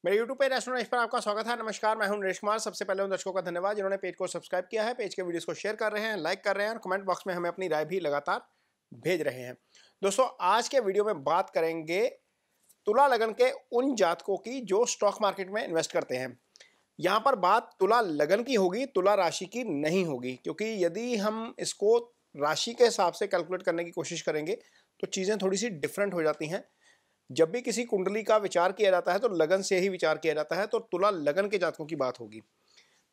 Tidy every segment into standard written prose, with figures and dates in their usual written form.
मेरे YouTube पे astronaut पर आपका स्वागत है। नमस्कार, मैं हूं नरेश कुमार। सबसे पहले उन दर्शकों का धन्यवाद जिन्होंने पेज को सब्सक्राइब किया है, पेज के वीडियोस को शेयर कर रहे हैं, लाइक कर रहे हैं और कमेंट बॉक्स में हमें अपनी राय भी लगातार भेज रहे हैं। दोस्तों, आज के वीडियो में बात करेंगे तुला लगन के उन जातकों की जो स्टॉक मार्केट में इन्वेस्ट करते हैं। यहाँ पर बात तुला लगन की होगी, तुला राशि की नहीं होगी, क्योंकि यदि हम इसको राशि के हिसाब से कैलकुलेट करने की कोशिश करेंगे तो चीज़ें थोड़ी सी डिफरेंट हो जाती हैं। जब भी किसी कुंडली का विचार किया जाता है तो लगन से ही विचार किया जाता है, तो तुला लगन के जातकों की बात होगी।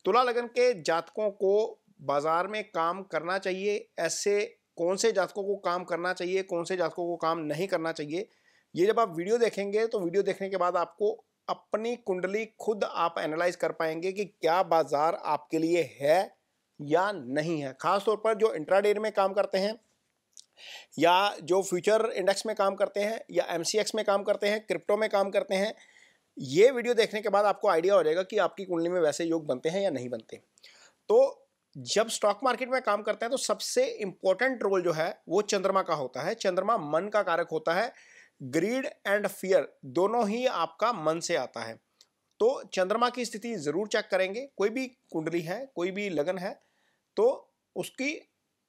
तुला लगन के जातकों को बाजार में काम करना चाहिए। ऐसे कौन से जातकों को काम करना चाहिए, कौन से जातकों को काम नहीं करना चाहिए, ये जब आप वीडियो देखेंगे तो वीडियो देखने के बाद आपको अपनी कुंडली खुद आप एनालाइज कर पाएंगे कि क्या बाजार आपके लिए है या नहीं है। खासतौर पर जो इंट्राडे में काम करते हैं या जो फ्यूचर इंडेक्स में काम करते हैं या एमसीएक्स में काम करते हैं, क्रिप्टो में काम करते हैं, ये वीडियो देखने के बाद आपको आइडिया हो जाएगा कि आपकी कुंडली में वैसे योग बनते हैं या नहीं बनते। तो जब स्टॉक मार्केट में काम करते हैं तो सबसे इंपॉर्टेंट रोल जो है वो चंद्रमा का होता है। चंद्रमा मन का कारक होता है। ग्रीड एंड फियर दोनों ही आपका मन से आता है। तो चंद्रमा की स्थिति जरूर चेक करेंगे। कोई भी कुंडली है, कोई भी लगन है, तो उसकी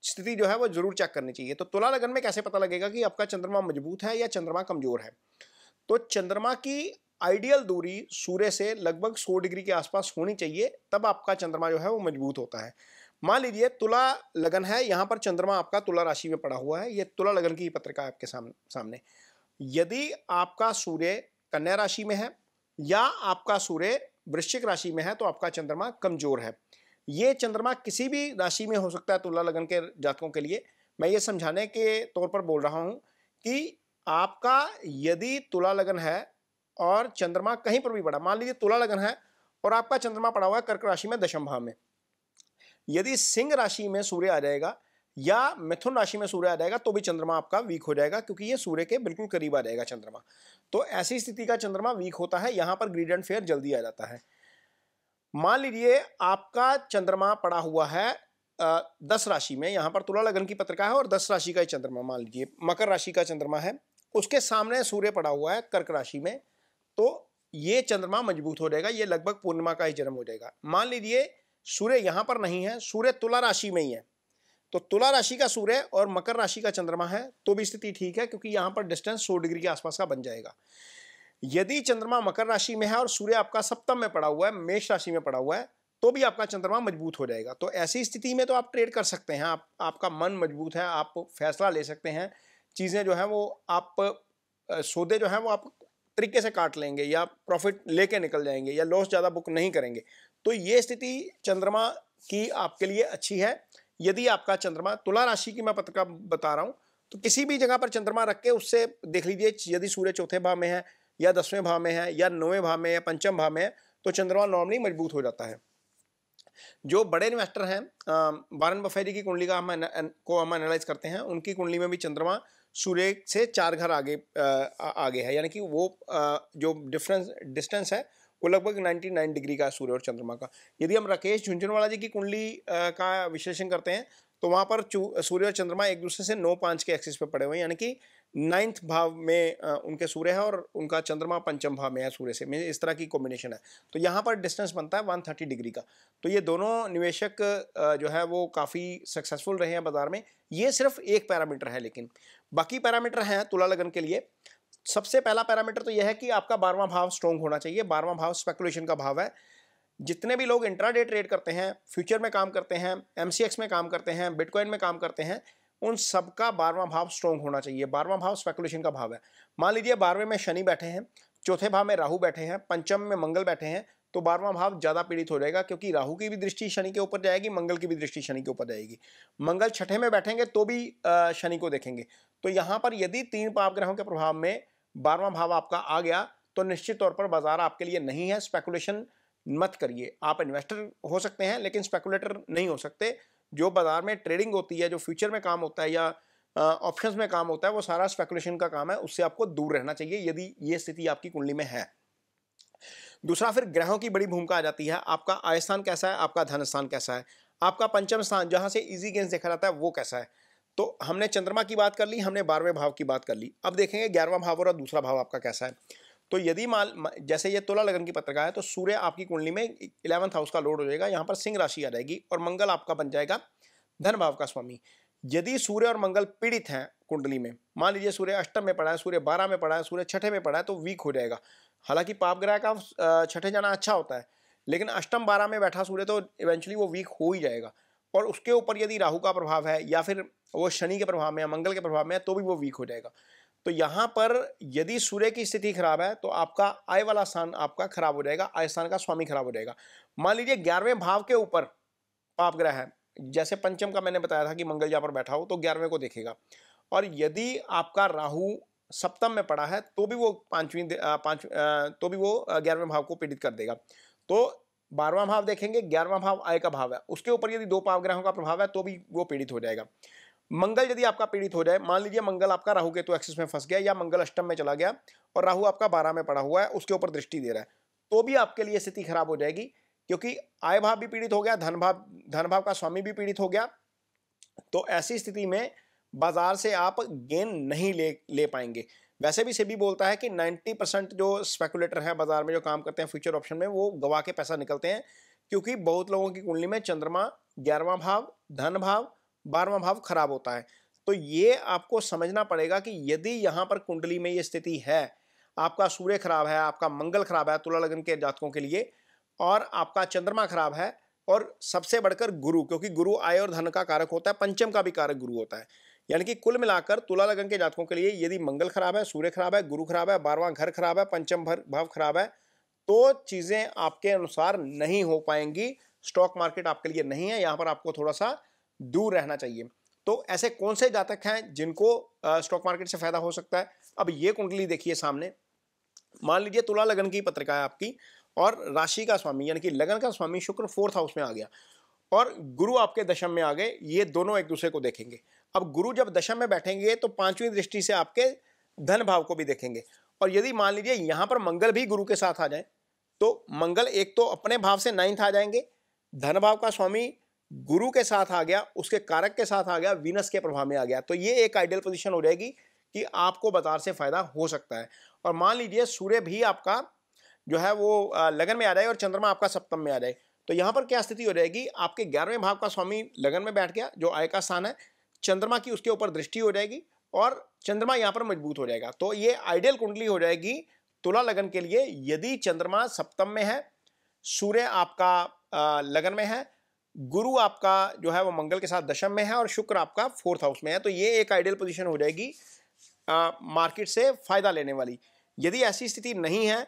स्थिति जो है वो जरूर चेक करनी चाहिए। तो तुला लगन में कैसे पता लगेगा कि आपका चंद्रमा मजबूत है या चंद्रमा कमजोर है? तो चंद्रमा की आइडियल दूरी सूर्य से लगभग 100 डिग्री के आसपास होनी चाहिए, तब आपका चंद्रमा जो है वो मजबूत होता है। मान लीजिए तुला लगन है, यहाँ पर चंद्रमा आपका तुला राशि में पड़ा हुआ है। ये तुला लगन की पत्रिका है आपके सामने। यदि आपका सूर्य कन्या राशि में है या आपका सूर्य वृश्चिक राशि में है तो आपका चंद्रमा कमजोर है। ये चंद्रमा किसी भी राशि में हो सकता है तुला लगन के जातकों के लिए। मैं ये समझाने के तौर पर बोल रहा हूं कि आपका यदि तुला लगन है और चंद्रमा कहीं पर भी पड़ा, मान लीजिए तुला लगन है और आपका चंद्रमा पड़ा हुआ है कर्क राशि में दशम भाव में, यदि सिंह राशि में सूर्य आ जाएगा या मिथुन राशि में सूर्य आ जाएगा तो भी चंद्रमा आपका वीक हो जाएगा, क्योंकि ये सूर्य के बिल्कुल करीब आ जाएगा चंद्रमा। तो ऐसी स्थिति का चंद्रमा वीक होता है। यहां पर ग्रीड एंड फेयर जल्दी आ जाता है। मान लीजिए आपका चंद्रमा पड़ा हुआ है 10 राशि में, यहां पर तुला लगन की पत्रिका है और 10 राशि का ही चंद्रमा, मान लीजिए मकर राशि का चंद्रमा है, उसके सामने सूर्य पड़ा हुआ है कर्क राशि में, तो ये चंद्रमा मजबूत हो जाएगा। ये लगभग पूर्णिमा का ही जन्म हो जाएगा। मान लीजिए सूर्य यहां पर नहीं है, सूर्य तुला राशि में ही है, तो तुला राशि का सूर्य और मकर राशि का चंद्रमा है तो भी स्थिति ठीक है, क्योंकि यहां पर डिस्टेंस 100 डिग्री के आसपास का बन जाएगा। यदि चंद्रमा मकर राशि में है और सूर्य आपका सप्तम में पड़ा हुआ है, मेष राशि में पड़ा हुआ है, तो भी आपका चंद्रमा मजबूत हो जाएगा। तो ऐसी स्थिति में तो आप ट्रेड कर सकते हैं। आपका मन मजबूत है, आप फैसला ले सकते हैं। चीज़ें जो है वो आप सौदे जो है वो आप तरीके से काट लेंगे या प्रॉफिट लेके निकल जाएंगे या लॉस ज़्यादा बुक नहीं करेंगे। तो ये स्थिति चंद्रमा की आपके लिए अच्छी है। यदि आपका चंद्रमा तुला राशि की मैं पत्रिका बता रहा हूँ, तो किसी भी जगह पर चंद्रमा रख के उससे देख लीजिए, यदि सूर्य चौथे भाव में है या 10वें भाव में है या 9वें भाव में या पंचम भाव में है तो चंद्रमा नॉर्मली मजबूत हो जाता है। जो बड़े इन्वेस्टर हैं, वारेन बफेट की कुंडली का हम एनालाइज करते हैं, उनकी कुंडली में भी चंद्रमा सूर्य से 4 घर आगे है, यानी कि वो जो डिस्टेंस है वो लगभग 99 डिग्री का है सूर्य और चंद्रमा का। यदि हम राकेश झुंझुनवाला जी की कुंडली का विश्लेषण करते हैं तो वहाँ पर सूर्य और चंद्रमा एक दूसरे से 9-5 के एक्सिस पे पड़े हुए हैं, यानी कि 9th भाव में उनके सूर्य है और उनका चंद्रमा पंचम भाव में है सूर्य से, में इस तरह की कॉम्बिनेशन है। तो यहाँ पर डिस्टेंस बनता है 130 डिग्री का। तो ये दोनों निवेशक जो है वो काफ़ी सक्सेसफुल रहे हैं बाजार में। ये सिर्फ एक पैरामीटर है, लेकिन बाकी पैरामीटर हैं तुला लगन के लिए। सबसे पहला पैरामीटर तो यह है कि आपका 12वां भाव स्ट्रॉन्ग होना चाहिए। 12वां भाव स्पेकुलेशन का भाव है। जितने भी लोग इंट्राडे ट्रेड करते हैं, फ्यूचर में काम करते हैं, एमसीएक्स में काम करते हैं, बिटकॉइन में काम करते हैं, उन सबका 12वां भाव स्ट्रॉन्ग होना चाहिए। 12वां भाव स्पेकुलेशन का भाव है। मान लीजिए 12वें में शनि बैठे हैं, चौथे भाव में राहु बैठे हैं, पंचम में मंगल बैठे हैं, तो 12वां भाव ज़्यादा पीड़ित हो जाएगा, क्योंकि राहु की भी दृष्टि शनि के ऊपर जाएगी, मंगल की भी दृष्टि शनि के ऊपर जाएगी। मंगल छठे में बैठेंगे तो भी शनि को देखेंगे। तो यहाँ पर यदि 3 पाप ग्रहों के प्रभाव में 12वां भाव आपका आ गया तो निश्चित तौर पर बाजार आपके लिए नहीं है। स्पेकुलेशन मत करिए। आप इन्वेस्टर हो सकते हैं लेकिन स्पेकुलेटर नहीं हो सकते। जो बाजार में ट्रेडिंग होती है, जो फ्यूचर में काम होता है या ऑप्शंस में काम होता है, वो सारा स्पेकुलेशन का काम है। उससे आपको दूर रहना चाहिए यदि ये स्थिति आपकी कुंडली में है। दूसरा, फिर ग्रहों की बड़ी भूमिका आ जाती है। आपका आय स्थान कैसा है, आपका धन स्थान कैसा है, आपका पंचम स्थान जहां से इजी गेंस देखा जाता है वो कैसा है। तो हमने चंद्रमा की बात कर ली, हमने 12वें भाव की बात कर ली। अब देखेंगे 11वां भाव और दूसरा भाव आपका कैसा है। तो यदि जैसे ये तुला लगन की पत्रिका है तो सूर्य आपकी कुंडली में 11th हाउस का लॉर्ड हो जाएगा, यहाँ पर सिंह राशि आ जाएगी और मंगल आपका बन जाएगा धन भाव का स्वामी। यदि सूर्य और मंगल पीड़ित हैं कुंडली में, मान लीजिए सूर्य अष्टम में पड़ा है, सूर्य 12 में पड़ा है, सूर्य छठे में पड़ा है, तो वीक हो जाएगा। हालांकि पाप ग्रह का छठे जाना अच्छा होता है, लेकिन अष्टम 12 में बैठा सूर्य तो इवेंचुअली वो वीक हो ही जाएगा। और उसके ऊपर यदि राहु का प्रभाव है या फिर वो शनि के प्रभाव में या मंगल के प्रभाव में है तो भी वो वीक हो जाएगा। तो यहाँ पर यदि सूर्य की स्थिति खराब है तो आपका आय वाला स्थान आपका खराब हो जाएगा, आय स्थान का स्वामी खराब हो जाएगा। मान लीजिए 11वें भाव के ऊपर पाप ग्रह है, जैसे पंचम का मैंने बताया था कि मंगल यहाँ पर बैठा हो तो 11वें को देखेगा। और यदि आपका राहु सप्तम में पड़ा है तो भी वो तो भी वो 11वें भाव को पीड़ित कर देगा। तो 12वां भाव देखेंगे, 11वां भाव आय का भाव है, उसके ऊपर यदि 2 पाप ग्रहों का प्रभाव है तो भी वो पीड़ित हो जाएगा। मंगल यदि आपका पीड़ित हो जाए, मान लीजिए मंगल आपका राहु केतु एक्सिस में फंस गया या मंगल अष्टम में चला गया और राहु आपका 12 में पड़ा हुआ है, उसके ऊपर दृष्टि दे रहा है, तो भी आपके लिए स्थिति खराब हो जाएगी, क्योंकि आय भाव भी पीड़ित हो गया, धन भाव का स्वामी भी पीड़ित हो गया। तो ऐसी स्थिति में बाजार से आप गेन नहीं ले पाएंगे। वैसे भी सेबी बोलता है कि 90% जो स्पेकुलेटर हैं बाजार में जो काम करते हैं फ्यूचर ऑप्शन में, वो गवा के पैसा निकलते हैं, क्योंकि बहुत लोगों की कुंडली में चंद्रमा 11वां भाव, धन भाव, 12वां भाव खराब होता है। तो ये आपको समझना पड़ेगा कि यदि यहाँ पर कुंडली में ये स्थिति है, आपका सूर्य खराब है, आपका मंगल खराब है तुला लगन के जातकों के लिए, और आपका चंद्रमा खराब है, और सबसे बढ़कर गुरु, क्योंकि गुरु आय और धन का कारक होता है, पंचम का भी कारक गुरु होता है। यानी कि कुल मिलाकर तुला लगन के जातकों के लिए यदि मंगल खराब है, सूर्य खराब है, गुरु खराब है, 12वां घर खराब है, पंचम भाव खराब है, तो चीजें आपके अनुसार नहीं हो पाएंगी। स्टॉक मार्केट आपके लिए नहीं है, यहाँ पर आपको थोड़ा सा दूर रहना चाहिए। तो ऐसे कौन से जातक हैं जिनको स्टॉक मार्केट से फायदा हो सकता है? अब ये कुंडली देखिए सामने, मान लीजिए तुला लगन की पत्रिका है आपकी और राशि का स्वामी यानी कि लगन का स्वामी शुक्र 4th हाउस में आ गया और गुरु आपके दशम में आ गए, ये दोनों एक दूसरे को देखेंगे। अब गुरु जब दशम में बैठेंगे तो 5वीं दृष्टि से आपके धन भाव को भी देखेंगे। और यदि मान लीजिए यहां पर मंगल भी गुरु के साथ आ जाए तो मंगल एक तो अपने भाव से 9th आ जाएंगे, धन भाव का स्वामी गुरु के साथ आ गया, उसके कारक के साथ आ गया, वीनस के प्रभाव में आ गया, तो ये एक आइडियल पोजीशन हो जाएगी कि आपको बाजार से फायदा हो सकता है। और मान लीजिए सूर्य भी आपका जो है वो लगन में आ जाए और चंद्रमा आपका सप्तम में आ जाए, तो यहाँ पर क्या स्थिति हो जाएगी, आपके 11वें भाव का स्वामी लगन में बैठ गया जो आय का स्थान है, चंद्रमा की उसके ऊपर दृष्टि हो जाएगी और चंद्रमा यहाँ पर मजबूत हो जाएगा। तो ये आइडियल कुंडली हो जाएगी तुला लगन के लिए यदि चंद्रमा सप्तम में है, सूर्य आपका लगन में है, गुरु आपका जो है वो मंगल के साथ दशम में है और शुक्र आपका 4th हाउस में है। तो ये एक आइडियल पोजीशन हो जाएगी मार्केट से फायदा लेने वाली। यदि ऐसी स्थिति नहीं है,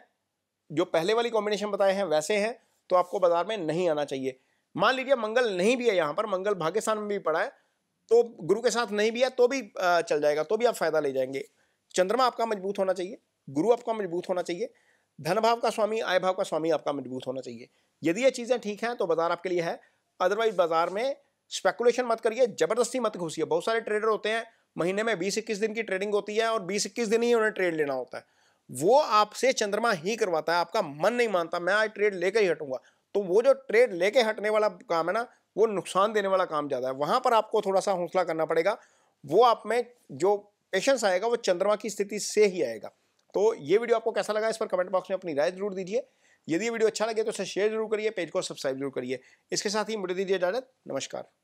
जो पहले वाली कॉम्बिनेशन बताए हैं वैसे हैं, तो आपको बाजार में नहीं आना चाहिए। मान लीजिए मंगल नहीं भी है, यहाँ पर मंगल भाग्य स्थान में भी पड़ा है, तो गुरु के साथ नहीं भी है तो भी चल जाएगा, तो भी आप फायदा ले जाएंगे। चंद्रमा आपका मजबूत होना चाहिए, गुरु आपका मजबूत होना चाहिए, धन भाव का स्वामी, आय भाव का स्वामी आपका मजबूत होना चाहिए। यदि ये चीजें ठीक हैं तो बाजार आपके लिए है, अदरवाइज बाजार में स्पेकुलेशन मत करिए, जबरदस्ती मत घुसिए। बहुत सारे ट्रेडर होते हैं, महीने में 20-21 दिन की ट्रेडिंग होती है और 20-21 दिन ही उन्हें ट्रेड लेना होता है, वो आपसे चंद्रमा ही करवाता है, आपका मन नहीं मानता मैं आज ट्रेड लेकर ही हटूंगा, तो वो जो ट्रेड लेके हटने वाला काम है ना, वो नुकसान देने वाला काम ज्यादा है। वहां पर आपको थोड़ा सा हौसला करना पड़ेगा, वो आप में जो पेशेंस आएगा वो चंद्रमा की स्थिति से ही आएगा। तो ये वीडियो आपको कैसा लगा इस पर कमेंट बॉक्स में अपनी राय जरूर दीजिए। यदि ये वीडियो अच्छा लगे तो इसे शेयर जरूर करिए, पेज को सब्सक्राइब जरूर करिए। इसके साथ ही मुझे दीजिए इजाजत, नमस्कार।